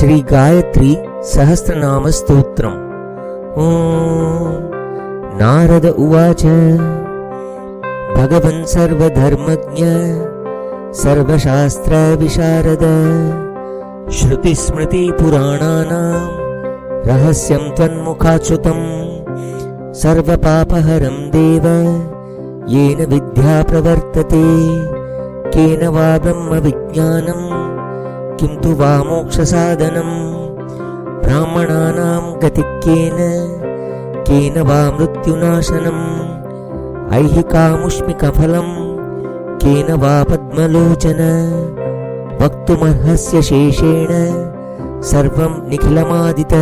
श्री गायत्री सहस्रनाम स्तोत्रम्। नारद उवाच भगवन् सर्वधर्मज्ञ सर्वशास्त्र विशारद श्रुतिस्मृतिपुराणानां रहस्यं त्वन्मुखाच्युतं सर्वपापहरं देव येन विद्या प्रवर्तते केन वा ब्रह्मविज्ञानं किं तु वा मोक्षसाधनं ब्राह्मणानां गतिकेन केन वा मृत्युनाशनम् ऐहिकामुष्मिकफलं केन वा पद्मलोचन वक्तुमर्हस्य शेषेण सर्वं निखिलमादित।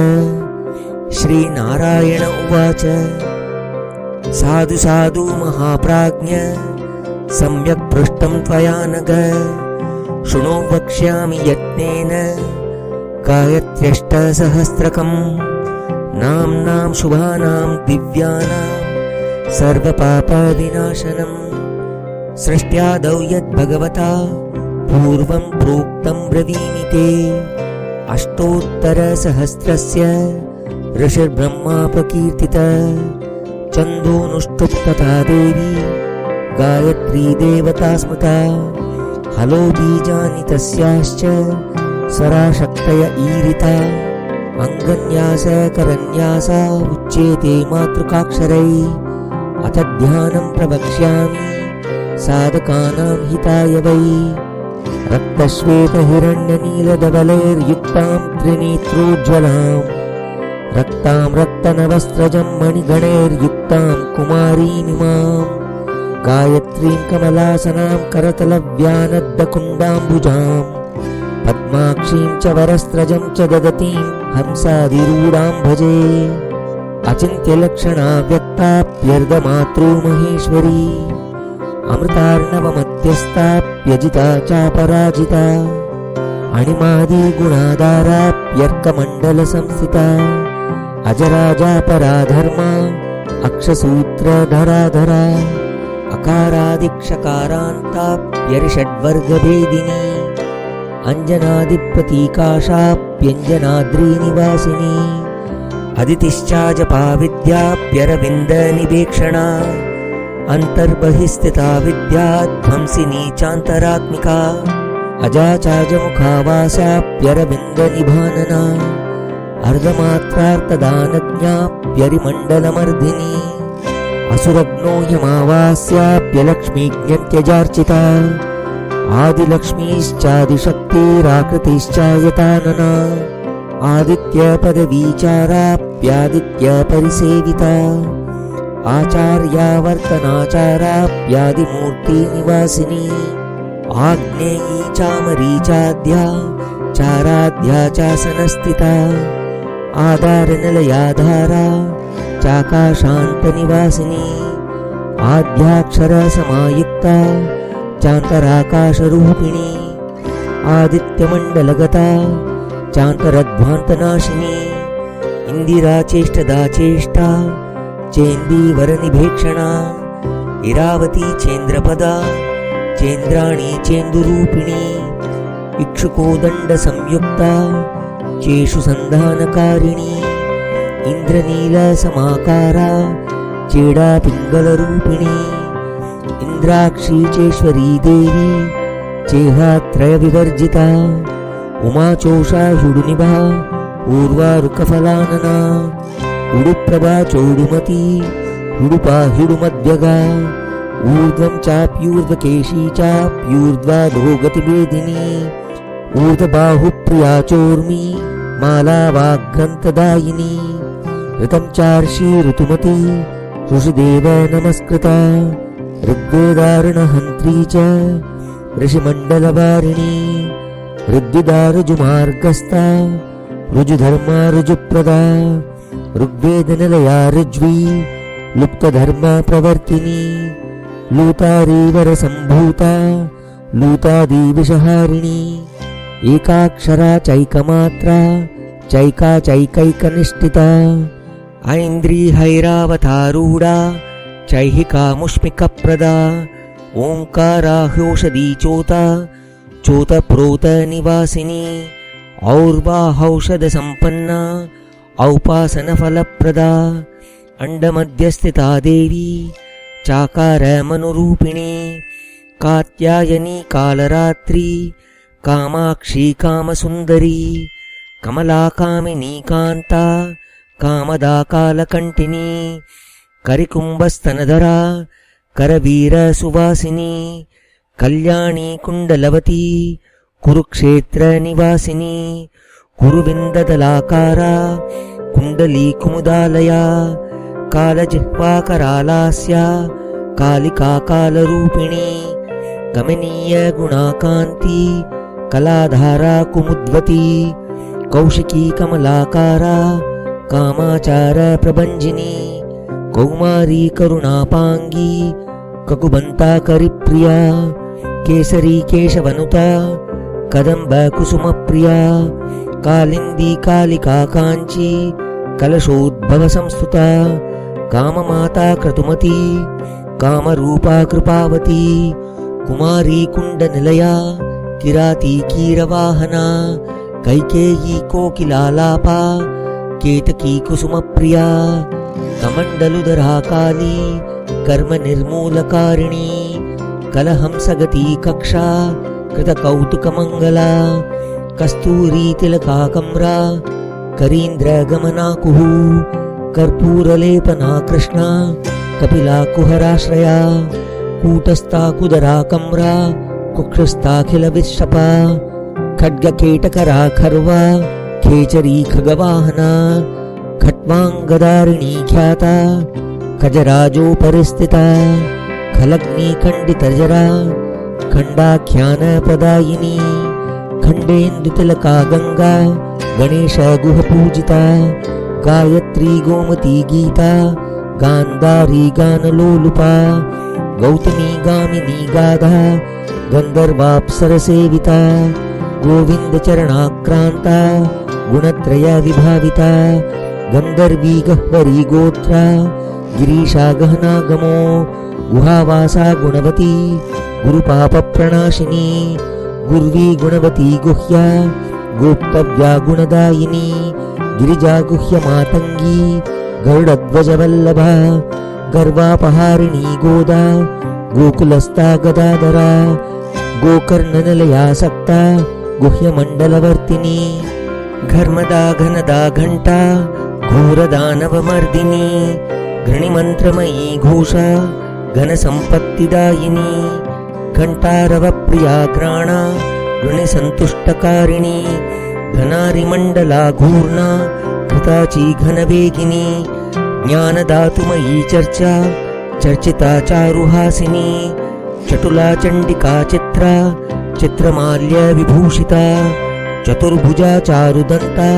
श्रीनारायण उवाच साधु साधु महाप्राज्ञ सम्यक् पृष्टं त्वया नघ शृणु वक्ष्यामि यत्नेन गायत्र्यष्टसहस्रकम् नाम्नां शुभानां दिव्यानां सर्वपापविनाशनम् सृष्ट्यादौ यद्भगवता पूर्वं प्रोक्तं ब्रवीमि ते अष्टोत्तरसहस्रस्य ऋषिर्ब्रह्मा प्रकीर्तिता छन्दोनुष्टुप्तता देवी गायत्री देवता स्मृता हलो बीजानि तस्याश्च स्वराशक्तय ईरिता अङ्गन्यास करन्यासा उच्येते मातृकाक्षरैः अथ ध्यानं प्रवक्ष्यामि साधकानां हिताय वै रक्तश्वेतहिरण्यनीलधवलैर्युक्तां त्रिनेत्रोज्ज्वलां रक्तां रक्तनवस्त्रजं मणिगणैर्युक्तां कुमारीमिमां गायत्रीं कमलासनां करतलव्यानद्दकुण्डाम्बुजां पद्माक्षीं च वरस्त्रजं च ददतीं हंसादिरूढां भजे अचिन्त्यलक्षणा व्यक्ताप्यर्धमातृ महेश्वरी अमृतार्णवमध्यस्थाप्यजिता चापराजिता अणिमादिगुणाधाराप्यर्कमण्डलसंस्थिता अजराजापराधर्मा अक्षसूत्रधराधरा अकारादिक्षकारान्ताप्यरिषड्वर्गभेदिनी अञ्जनादिप्रतीकाशाप्यञ्जनाद्रीनिवासिनी अदितिश्चा विद्याप्यरविन्दनिवेक्षणा अन्तर्बहिस्थिता विद्या ध्वंसिनी चान्तरात्मिका अजाचाजमुखावासाप्यरविन्दनिभानना अर्धमात्रार्थदानज्ञाप्यरिमण्डलमर्दिनी असुरग्नो यमावास्याप्यलक्ष्मीज्ञन्त्यजार्चिता आदिलक्ष्मीश्चादिशक्तिराकृतिश्चायतानना आदित्यपदवीचाराप्यादित्यपरिसेविता आचार्यावर्तनाचाराप्यादिमूर्तिनिवासिनी आग्नेयी चामरीचाद्या चाराध्या चासनस्थिता आधारनिलयाधारा चाकाशान्तनिवासिनी आद्याक्षरसमायुक्ता चान्तराकाशरूपिणी आदित्यमण्डलगता चान्तरध्वान्तनाशिनी इन्दिराचेष्टदाचेष्टा चेन्दीवरनिभेक्षणा इरावती चेन्द्रपदा चेन्द्राणी चेन्दुरूपिणी इक्षुकोदण्डसंयुक्ता चेषुसन्धानकारिणी इन्द्रनीलसमाकारा चेडापिङ्गलरूपिणी इन्द्राक्षी चेश्वरी देवी चेहात्रयविवर्जिता उमाचोषा हुडुनिभा ऊर्वारुकफलानना उडुप्रभा चोडुमती हुडुपा हुडुमध्यगा ऊर्ध्वं चाप्यूर्ध्वकेशी चाप्यूर्ध्वाधोगतिवेदिनी ऊर्ध्वबाहुप्रिया चोर्मी माला वाग्ग्रन्थदायिनी ऋतं चार्षी ऋतुमती ऋषिदेव नमस्कृता ऋग्वेदारणहन्त्री च ऋषिमण्डलवारिणी ऋग्विदारुजुमार्गस्था ऋजुधर्मा ऋजुप्रदा ऋग्वेदनिलया ऋज्वी लुप्तधर्मा प्रवर्तिनी लूतारीवरसम्भूता लूतादिविषहारिणी एकाक्षरा चैकमात्रा चैका चैकैकनिष्ठिता ऐन्द्रिहैरावतारूढा चैहिकामुष्मिकप्रदा ओंकाराह्योषधीचोता चोतप्रोतनिवासिनी और्वाहौषधसम्पन्ना औपासनफलप्रदा अण्डमध्यस्थिता देवी चाकारमनुरूपिणी कात्यायनी कालरात्रि कामाक्षी कामसुन्दरी कमला कामिनी कान्ता कामदा कालकण्ठिनी करिकुम्भस्तनधरा करवीरसुवासिनी कल्याणी कुण्डलवती कुरुक्षेत्रनिवासिनी कुरुविन्ददलाकारा कुण्डली कुमुदालया कालजिह्वाकरालास्या कालिका कालरूपिणी कमनीय गुणाकान्ति कलाधारा कुमुद्वती कौशिकी कमलाकारा कामाचार प्रभञ्जिनी कौमारी करुणापाङ्गी ककुबन्ता करिप्रिया केसरी केशवनुता कदम्ब कुसुमप्रिया कालिन्दी कालिका काञ्ची कलशोद्भव संस्तुता काममाता क्रतुमती कामरूपा कृपावती कुमारी कुण्डनिलया किराती कीरवाहना कैकेयी कोकिलालापा केतकी कुसुमप्रिया कमण्डलुधरा काली कर्मनिर्मूलकारिणी कलहंसगती कक्षा कृतकौतुकमङ्गला कस्तूरी तिलकाकम्रा करीन्द्रगमनाकुः कर्पूरलेपना कृष्णा कपिला कुहराश्रया कूटस्था कुदरा कम्रा कुक्षस्थाखिलविश्शपा खड्गकेटकरा खर्वा खेचरी खगवाहना खट्वाङ्गदारिणी ख्याता खजराजोपरिस्थिता खलग्नी खण्डितजरा खण्डाख्यानप्रदायिनी खण्डेन्दुतिलका गङ्गा गणेश गुहपूजिता गायत्री गोमती गीता गान्धारी गानलोलुपा गौतमी गामिनी गाधा गन्धर्वाप्सरसेविता गोविन्दचरणाक्रान्ता गुणत्रय विभाविता गन्धर्वी गह्वरी गोत्रा गिरीशा गहना गमो गुहावासा गुणवती गुरुपापप्रणाशिनी गुर्वी गुणवती गुह्या गोप्तव्या गुणदायिनी गिरिजा गुह्य मातंगी गरुडध्वजवल्लभा गर्वापहारिणी गोदा गोकुलस्था गदाधरा गोकर्णनिलयासक्ता गुह्यमण्डलवर्तिनी घर्मदा घनदा घण्टा घोरदानवमर्दिनी घृणिमन्त्रमयी घोषा घनसम्पत्तिदायिनी घण्टारवप्रिया घ्राणा घृणिसन्तुष्टकारिणी घनारिमण्डला घूर्णा कृताची घनवेगिनी ज्ञानदातुमयी चर्चा चर्चिता चारुहासिनी चटुला चण्डिका चित्रा चित्रमाल्य विभूषिता चतुर्भुजा चारुदन्ता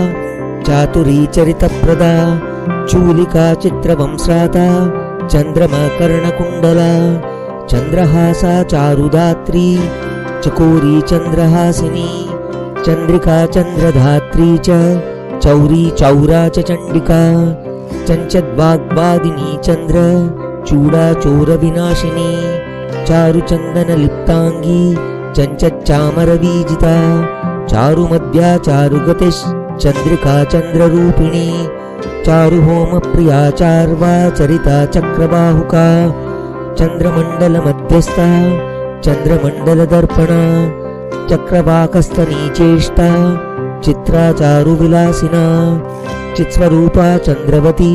चातुरी चरितप्रदा चूलिका चित्रवंश्राता चन्द्रमकर्णकुण्डला चन्द्रहासा चारुदात्री चकोरी चन्द्रहासिनी चन्द्रिका चन्द्रधात्री च चौरी चौरा च चण्डिका चञ्चद्वाग्वादिनी चन्द्र चूडा चोरविनाशिनी चारुचन्दनलिप्ताङ्गी चञ्चच्चामरवीजिता चारुमद्या चारुगतिश्चन्द्रिका चन्द्ररूपिणी चारुहोमप्रिया चार्वा चरिता चक्रबाहुका चन्द्रमण्डलमध्यस्था चन्द्रमण्डलदर्पणा चक्रवाकस्तनीचेष्टा चित्रा चारुविलासिना चित्स्वरूपा चन्द्रवती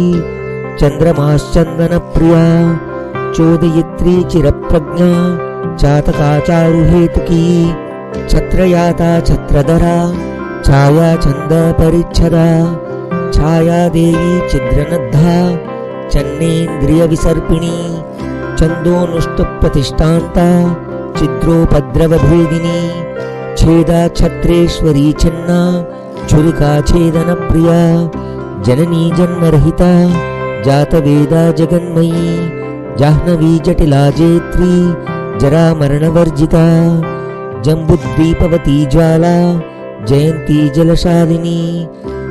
चन्द्रमाश्चन्दनप्रिया चोदयित्री चिरप्रज्ञा चातका चारुहेतुकी छत्रयाता छत्रधरा छाया छन्दपरिच्छदा छायादेवी छिद्रनद्धा चन्नेन्द्रियविसर्पिणी छन्दोनुष्टुप्रतिष्ठान्ता चिद्रोपद्रवभेदिनी छेदा छत्रेश्वरी छन्ना छुरिका छेदनप्रिया जननी जन्मरहिता जातवेदा जगन्मयी जाह्नवी जटिला जेत्री जरामरणवर्जिता जम्बुद्वीपवती ज्वाला जयन्ती जलशालिनी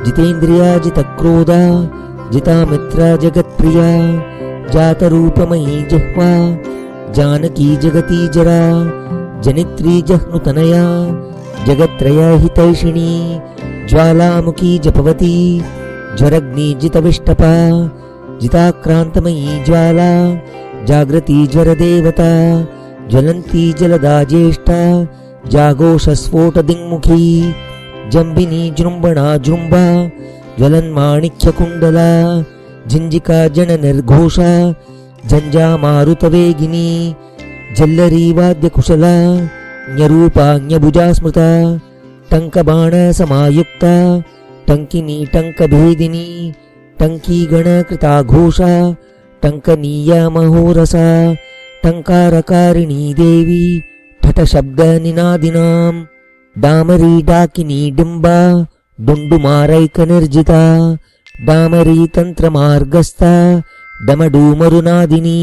जितेन्द्रिया जितक्रोधा जितामित्रा जगत्प्रिया जातरूपमयी जिह्वा जानकी जगती जरा जनित्री जह्नुतनया जगत्त्रयहितैषिणी ज्वालामुखी जपवती ज्वरग्निजितविष्टपा जिताक्रान्तमयी ज्वाला जागृती ज्वरदेवता ज्वलन्ती जलदा ज्येष्ठा जाघोषस्फोटदिङ्मुखी जम्बिनी जृम्भणा जृम्भा ज्वलन्माणिक्यकुण्डला झिञ्जिका जननिर्घोषा झञ्झामारुतवेगिनी जल्लरी वाद्यकुशला न्यरूपान्यभुजा स्मृता टङ्कबाणसमायुक्ता टङ्किनी टङ्कभेदिनी टङ्कीगणकृता घोषा टङ्कनीयमहोरसा टङ्कारकारिणी देवी ठठशब्दनिनादिनां डामरी डाकिनी डिम्बा डुण्डुमारैकनिर्जिता डामरी तन्त्रमार्गस्था डमडूमरुनादिनी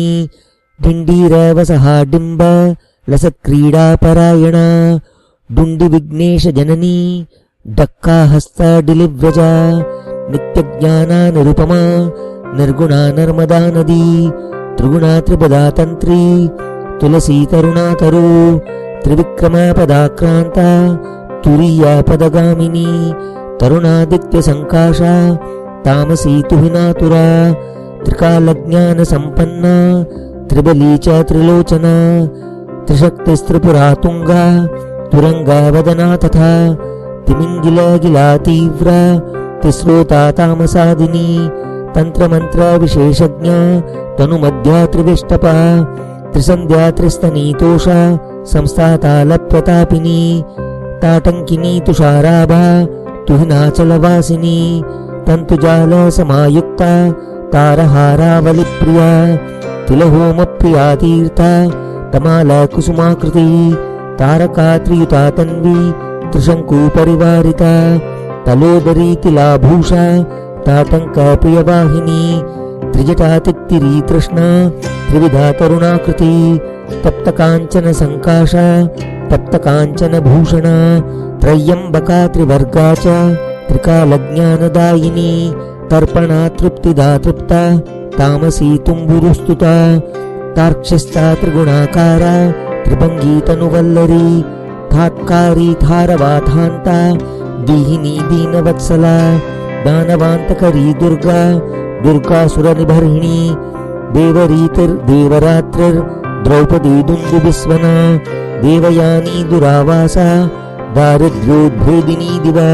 डिण्डीरवसहा डिम्ब लसत्क्रीडापरायणा डुण्डिविघ्नेशजननी डक्काहस्तडिलिव्रजा नित्यज्ञानानुरुपमा निर्गुणा नर्मदा नदी त्रिगुणा त्रिपदा तन्त्री तुलसी तरुणातरु त्रिविक्रमपदाक्रान्ता तुरीया पदगामिनी तरुणादित्यसङ्काशा तामसी तुहिनातुरा त्रिकालज्ञानसम्पन्ना त्रिबली च त्रिलोचना त्रिशक्तिस्त्रिपुरा तुङ्गा तुरङ्गा वदना तथा तिमिङ्गिलगिला तीव्रा तिस्रोता तामसादिनी तन्त्रमन्त्रविशेषज्ञा तनुमध्या त्रिविष्टपा त्रिसन्ध्या त्रिस्तनीतोषा संस्थातालप्रतापिनी ताटङ्किनी तुषाराभा तुहिनाचलवासिनी तन्तुजालसमायुक्ता तारहारावलिप्रिया तिलहोमप्रिया तीर्था तमालकुसुमाकृती तारका त्रियुता तन्वी त्रिशङ्कुपरिवारिता तलोदरी तिलाभूषा ताटङ्कप्रियवाहिनी त्रिजटा तित्तिरी तृष्णा त्रिविधा तरुणाकृती तप्तकाञ्चन सङ्काशा तप्तकाञ्चनभूषणा त्रय्यम्बका त्रिवर्गा च त्रिकालज्ञानदायिनी तर्पणा तृप्तिदा तृप्ता तामसी तुम्बुरुस्तुता तार्क्ष्यस्ता त्रिगुणाकारा त्रिभङ्गी तनुवल्लरी थात्कारी थारवाथान्ता दीहिनी दीनवत्सला दानवान्तकरी दुर्गा दुर्गासुरनिबर्हिणी देवरीतिर्देवरात्रिर्द्रौपदी दुन्दुभिस्वना देवयानी दुरावासा दारिद्र्योद्भेदिनी दिवा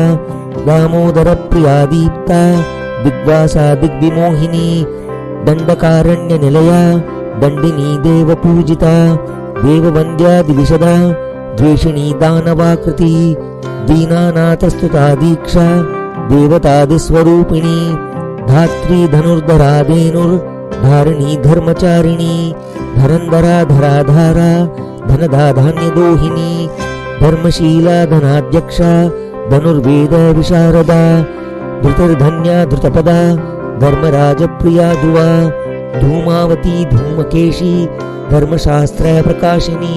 दामोदरप्रिया दीप्ता दिग्वासा दिग्विमोहिनी दण्डकारण्यनिलया दण्डिनी देवपूजिता देववन्द्यादिविशदा द्वेषिणी दानवाकृती दीनानाथस्तुता दीक्षा देवतादिस्वरूपिणी धात्री धनुर्धरा धेनुर्धारिणी धर्मचारिणी धरन्धरा धराधारा धनदा धान्यदोहिनी धर्मशीला धनाध्यक्षा धनुर्वेद विशारदा धृतिर्धन्या धृतपदा धर्मराजप्रिया दुवा धूमावती धूमकेशी धर्मशास्त्र प्रकाशिनी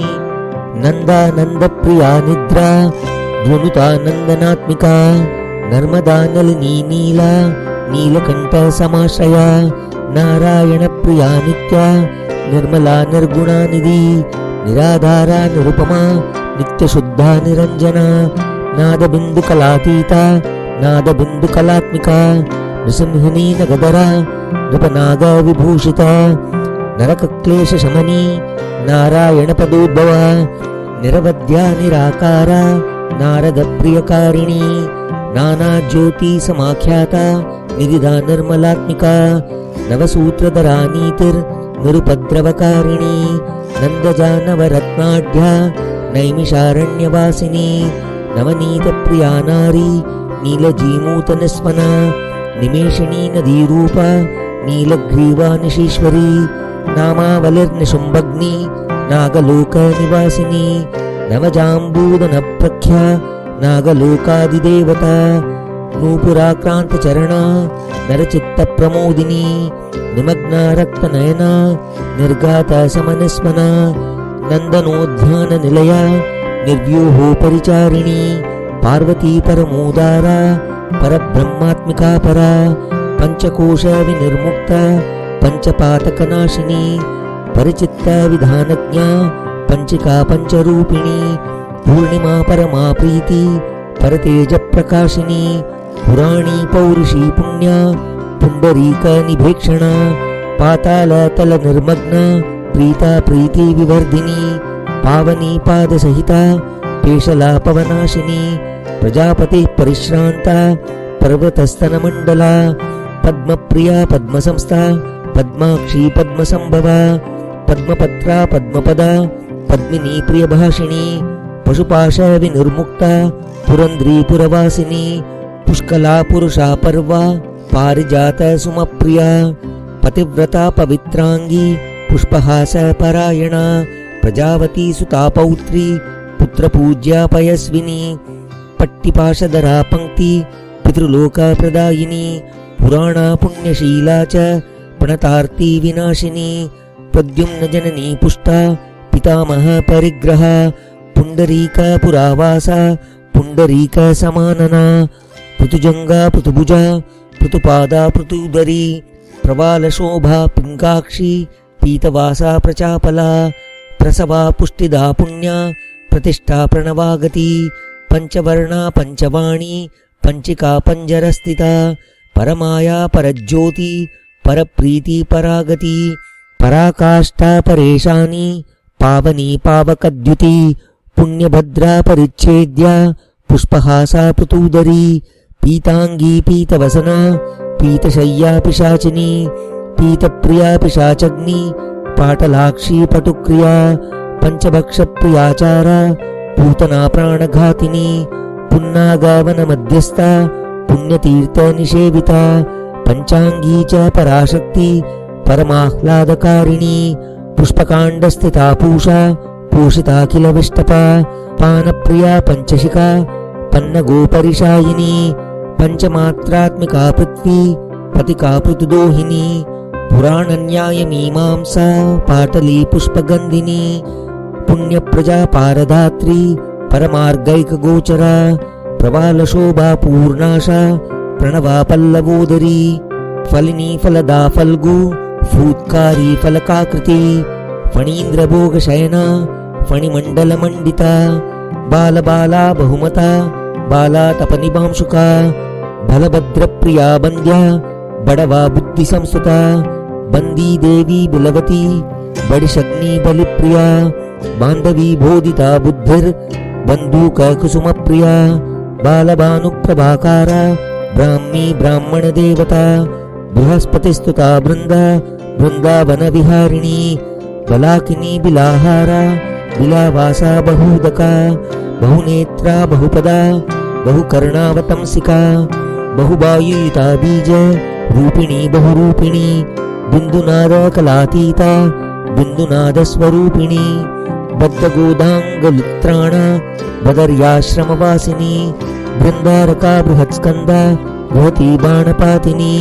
नंदा नंदप्रिया निद्रा द्वनुता नंदनात्मिका नर्मदा नलिनी नीला नीलकंठ समाश्रया नारायण प्रिया नित्या निर्मला निर्गुणा निधि निराधारा निरुपमा नित्यशुद्धा निरंजना नादबिंदुकलातीता नादबिंदुकलात्मिका नृसिंहिनी नगदरा नृपनाग विभूषिता नरकक्लेशशमनी नारायणपदोद्भवा निरवध्या निराकारा नारदप्रियकारिणी नानाज्योतिसमाख्याता निरिधा निर्मलात्मिका नवसूत्रधरा नीतिर्निरुपद्रवकारिणी नन्दजानवरत्नाढ्या नैमिषारण्यवासिनी नवनीतप्रिया नारी नीलजीमूतनिस्मना निमेषिणी नदीरूपा नीलग्रीवा निशीश्वरी नामावलिर्निशुम्भग्नि नागलोकनिवासिनी नवजाम्बूदनप्रख्या नागलोकादिदेवता नूपुराक्रान्तचरणा नरचित्तप्रमोदिनी निमग्ना रक्तनयना निर्गाता समनिस्मना नन्दनोद्याननिलया निर्व्यूहो परिचारिणी पार्वती परमोदारा परब्रह्मात्मिका परा पंचकोश विनिर्मुक्ता पंचपातकनाशिनी परिचित्त विधानज्ञा पंचिका पंचरूपिणी पूर्णिमा परमा प्रीति परतेजप्रकाशिनी पुराणी पौरुषी पुण्या पुण्डरीकनिभेक्षणा पातालतलनिर्मग्ना प्रीता प्रीतिविवर्धिनी पावनी पादसहिता पेशलापवनाशिनी प्रजापतिः परिश्रान्ता पर्वतस्तनमण्डला पद्मप्रिया पद्मसंस्था पद्माक्षी पद्मसंभवा पद्मपत्रा पद्मपदा पद्मिनी प्रियभाषिणी पशुपाशविनिर्मुक्ता पुरन्द्री पुरवासिनी पुष्कला पुरुषा पर्वा पारिजात सुमप्रिया पतिव्रता पवित्रांगी पुष्पहासपरायणा प्रजावती सुता पौत्री पुत्रपूज्या पयस्विनी पट्टिपाशधरा पंक्ति पितृलोकप्रदायिनी पुराणा पुण्यशीला च प्रणतार्ती विनाशिनी प्रद्युम्न जननी पुष्टा पितामह परिग्रहा पुंडरीक पुरावासा पुंडरीक समानना पृथुजंगा पृथुभुजा पृथुपादा पृथुदरी प्रवालशोभा पिंगाक्षी पीतवासा प्रचापला प्रसवा पुष्टिदा पुण्या प्रतिष्ठा प्रणवागती पंचवर्णा पंचवाणी पंचिका पंजरस्थिता परमाया परज्योति परप्रीति परागति पराकाष्ठा परेशानी पावनी पावकद्युति पुण्यभद्रा परिच्छेद्या पुष्पहासा पृथुदरी पीतांगी पीतवसना पीतशय्या पिशाचिनी पीतप्रिया पिशाचग्नि पाटलाक्षी पटुक्रिया पंचभक्षप्रियाचारा पूतना प्राणघातिनी पुन्नागावन मध्यस्था पुण्यतीर्थ निषेविता पंचांगी च पराशक्ति परमाह्लादकारिणी पुष्पकांडस्थिता पूषा पोषिता किल विष्टपा पानप्रिया पंचशिका पन्नगोपरिशायिनी पंचमात्रात्मिका पृथ्वी पतिका पृथुदोहिनी पुराणन्यायमीमांसा पाटली पुष्पगंधिनी पुण्यप्रजा पारधात्री परमार्गैकगोचरा प्रवालशोभा पूर्णाशा प्रणवा पल्लवोदरी फलिनी फलदा फल्गु फूत्कारी फलकाकृति फणीन्द्रभोगशयना फणिमण्डलमण्डिता बालबाला बहुमता बाला तपनिभांशुका बलभद्रप्रिया बन्द्या बडवा बुद्धिसंस्तुता बन्दी देवी बिलवती बडिशग्नि बलिप्रिया बान्धवी बोधिता बुद्धिर् बन्दूककुसुमप्रिया बालभानुप्रभाकारा ब्राह्मी ब्राह्मणदेवता बृहस्पतिस्तुता बृन्दा बृन्दावनविहारिणी बलाकिनी बिलाहारा बिलावासा बहुदका बहुनेत्रा बहुपदा बहुकर्णावतंसिका बहुबायुयुता बीज रूपिणी बहुरूपिणी बिन्दुनाद कलातीता बिन्दुनादस्वरूपिणी बद्धगोदाङ्गलुत्राणा बदर्याश्रमवासिनी बृन्दारका बृहत्स्कन्दा भवती बाणपातिनी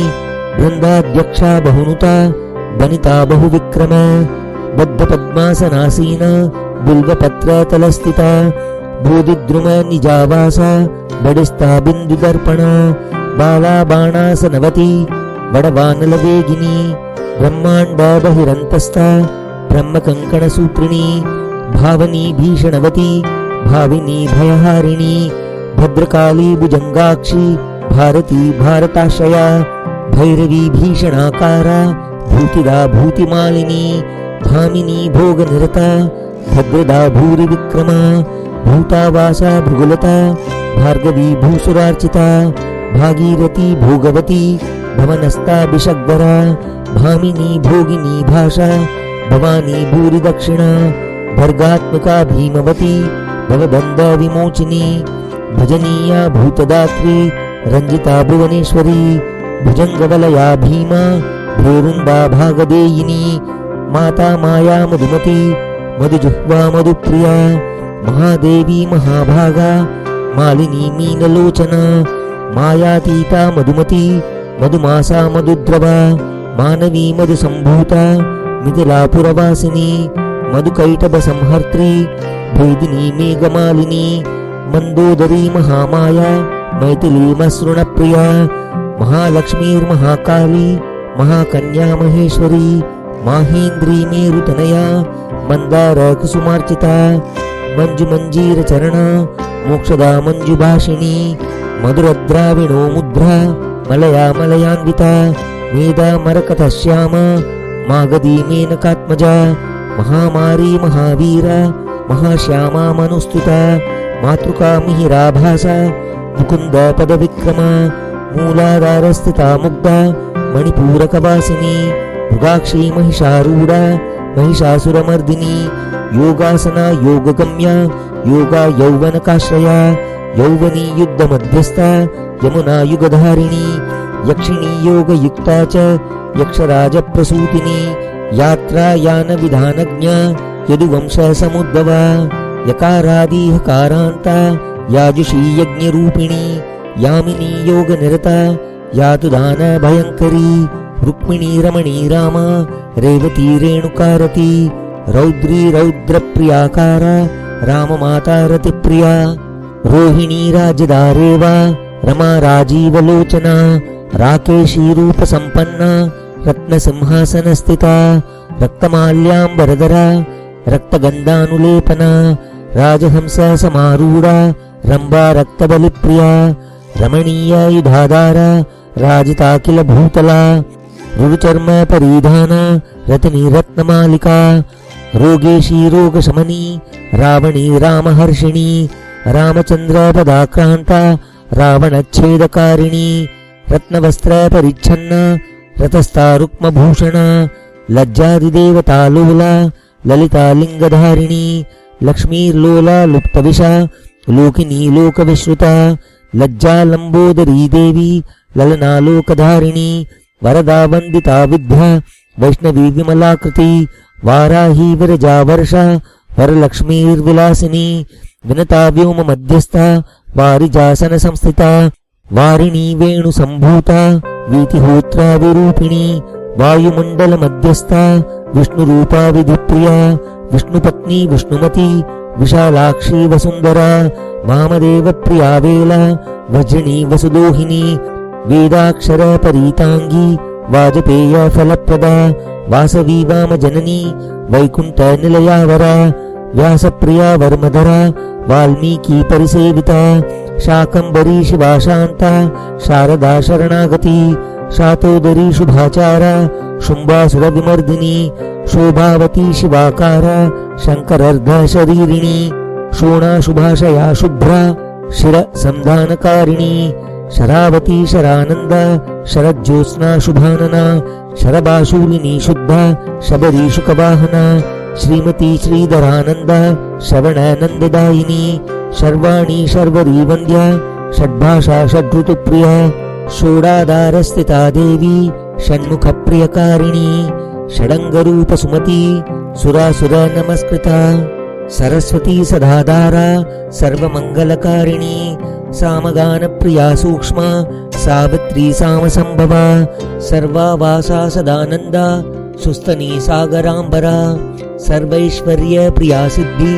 बृन्दाध्यक्षा बहुनुता वनिता बहुविक्रमा बद्धपद्मासनासीना बिल्वपत्रतलस्थिता बोधिद्रुम निजावासा बडिस्ता बिन्दुदर्पणा बाला बाणासनवती बडवानलवेगिनी ब्रह्माण्डा बहिरन्तस्था ब्रह्मकङ्कणसूत्रिणी भावनी भीषणवती भाविनी भयहारिणी भद्रकाली भुजङ्गाक्षी भारती भारताशया भैरवी भीषणाकारा भूतिदा भूतिमालिनी भामिनी भोगनिरता भद्रदा भूरिविक्रमा भूतावासा भृगुलता भार्गवी भूसुरार्चिता भागीरथी भोगवती भवनस्ता बिषग्वरा भामिनी भोगिनी भाषा भवानी भूरिदक्षिणा भर्गात्मका भीमवती भवबन्ध विमोचिनी भजनीया भूतदात्री रञ्जिता भुवनेश्वरी भुजङ्गवलया भीमा भ्रेरुन्दा भागदेयिनी माता माया मधुमती मधुजुह्वा मधुप्रिया महादेवी महाभागा मालिनी मीनलोचना मायातीता मधुमती मधुमासा मधुद्रवा मानवी मधुसम्भूता मिथिलापुरवासिनी मधुकैटभसंहर्त्री भेदिनी मेघमालिनी मंदोदरी महामाया मैथिली मसृणप्रिया महालक्ष्मीर्महाकाली महाकन्या महेश्वरी माहेन्द्री मेरुतनया मंदार कुसुमार्चिता मंजुमंजीर चरणा मोक्षदा मञ्जुभाषिणी मधुरद्राविणो मुद्रा मलया मलयान्विता मेधा मरकतश्यामा मागधी मेनकात्मजा महामारी महावीरा महाश्यामा मनुस्तुता मातृका मिहिराभासा मुकुन्द पदविक्रमा मूलाधारस्थिता मुग्धा मणिपूरकवासिनी मृगाक्षी महिषारूढा महिषासुरमर्दिनी योगासना योगगम्या योगा यौवनकाश्रया यौवनी युद्धमध्यस्था यमुना युगधारिणी यक्षिणी योगयुक्ता च यक्षराजप्रसूतिनी यात्रा यानविधानज्ञा यदुवंशसमुद्भवा यकारादिहकारान्ता याजुषी यज्ञरूपिणी यामिनी योगनिरता यातु दानभयङ्करी रुक्मिणी रमणी रामा रेवती रेणुकारती रौद्री रौद्रप्रियाकारा राममाता रतिप्रिया रोहिणी राजदारेवा रमा राजीवलोचना राकेशी रूपसम्पन्ना रत्नसिंहासनस्थिता रक्तमाल्याम्बरधरा रक्तगन्धानुलेपना राजहंस समारूढा रम्भा रक्तबलिप्रिया रमणीया युधाधारा राजिताखिलभूतला रुरुचर्म परिधाना रत्नी रत्नमालिका रोगेशी रोगशमनी रावणी रामहर्षिणी रामचन्द्रपदाक्रान्ता रावणच्छेदकारिणी रत्नवस्त्रपरिच्छन्ना रतस्था रुक्मभूषणा लज्जादिदेवतालोला ललितालिङ्गधारिणी लक्ष्मीर्लोला लुप्तविषा लोकिनी लोकविश्रुता लज्जालम्बोदरी देवी ललनालोकधारिणी वरदा वन्दिता विद्या वैष्णवी विमलाकृति वाराही विरजा वर्षा वरलक्ष्मीर्विलासिनी विनता व्योम मध्यस्था वारिजासन संस्थिता वारिणी वेणुसम्भूता वीतिहोत्रा विरूपिणी वायुमण्डल मध्यस्था विष्णुरूपा विधिप्रिया विष्णुपत्नी विष्णुमती विशालाक्षी वसुन्धरा वामदेव प्रिया वेला वज्रिणी वसुदोहिनी वेदाक्षर परीतांगी वाजपेय फलप्रदा वासवी वामजननी वैकुंठ निलयावरा व्यासप्रिया वर्मधरा वाल्मीकि परिसेविता शाकंबरी शिवा शांता शारदा शरणागति शातोदरी शुभाचारा शुंभासुर विमर्दिनी शोभावती शिवाकारा शंकरर्ध शरीरिणी शोणा शुभाशया शुभ्रा शिर संधानकारिणी शरावती शरानंद शरज्योत्स्ना शुभानना शरभाशूलिनी शुद्धा शबरी शुकवाहना श्रीमती श्रीधरानंद श्रवणानंददायिनी शर्वाणी शर्वरी वन्द्या षड्भाषा षड्ऋतुप्रिया षोडाधारस्थिता देवी षण्मुखप्रियकारिणी षडङ्गरूपसुमती सुरासुर नमस्कृता सरस्वती सदाधारा सर्वमङ्गलकारिणी सामगानप्रिया सूक्ष्मा सावित्री सामसंभवा सर्वावासा सदानन्दा सुस्तनी सागराम्बरा सर्वैश्वर्यप्रिया सिद्धि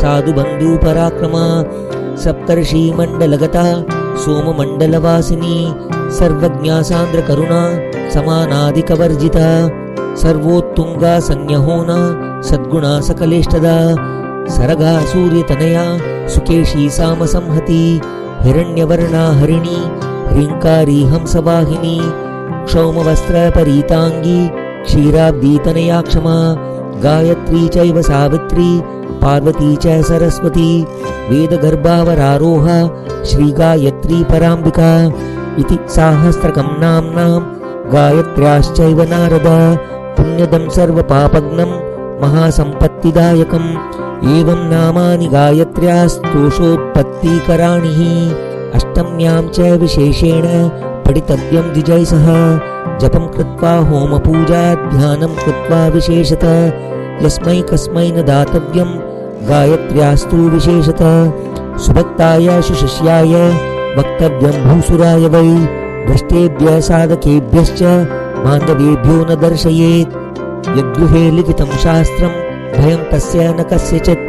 साधुबन्धु पराक्रमा सप्तर्षि मण्डलगता सोममण्डलवासिनी सर्वज्ञा सान्द्रकरुणा समानाधिकवर्जिता सर्वोत्तुंगा संज्ञहोना सद्गुणा सकलेष्टदा सरगा सूर्यतनया सुकेशी सामसंहति हिरण्यवर्णा हरिणी ह्रीङ्कारी हंसवाहिनी क्षौमवस्त्रपरीताङ्गी क्षीराब्दीतनया क्षमा गायत्री चैव सावित्री पार्वती च सरस्वती वेदगर्भावरारोहा श्रीगायत्री पराम्बिका इति साहस्रकं नाम्नां गायत्र्याश्चैव नारद पुण्यदं सर्वपापग्नं महासम्पत्तिदायकम् एवं नामानि गायत्र्यास्तोषोत्पत्तिकराणि अष्टम्यां च विशेषेण पठितव्यं द्विजैः जपं कृत्वा होमपूजा ध्यानं कृत्वा विशेषतः यस्मै कस्मै न दातव्यं गायत्र्यास्तु विशेषतः सुभक्ताय सुशिष्याय वक्तव्यं भूसुराय वै भ्रष्टेभ्य साधकेभ्यश्च बान्धवेभ्यो न दर्शयेत् यद्गृहे लिखितं शास्त्रं भयं तस्य न कस्यचित्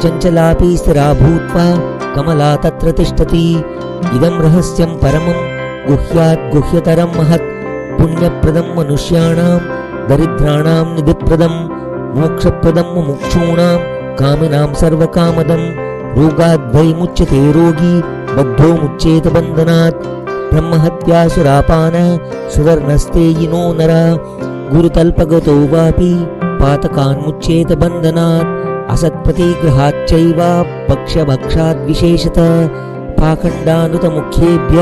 चञ्चलापि स्थिरा भूत्वा कमला तत्र तिष्ठति इदं रहस्यं परमं गुह्यात् गुह्यतरं महत् पुण्यप्रदं मनुष्याणां दरिद्राणां निधिप्रदं मोक्षप्रदं मुमुक्षूणां कामिनां सर्वकामदं रोगाद्वैमुच्यते रोगी बद्धो मुच्येत बन्धनात् ब्रह्महत्यासुरापान सुवर्णस्तेयिनो नर गुरुतल्पगतो वापि पातकान्मुच्येत बन्धनात् असत्प्रतिग्रहाच्चैव पक्षभक्षाद्विशेषत पाखण्डानुतमुख्येभ्य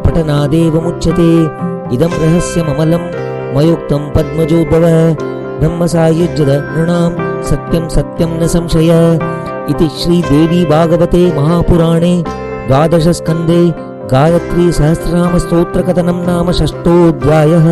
पठनादेव मुच्यते इदं रहस्यममलं मयोक्तं पद्मजोद्भव ब्रह्मसायुज्यद नृणां सत्यं सत्यं न संशय इति श्रीदेवी भागवते महापुराणे द्वादशस्कन्धे गायत्री सहस्रनामस्तोत्रकथनं नाम षष्ठोऽध्यायः।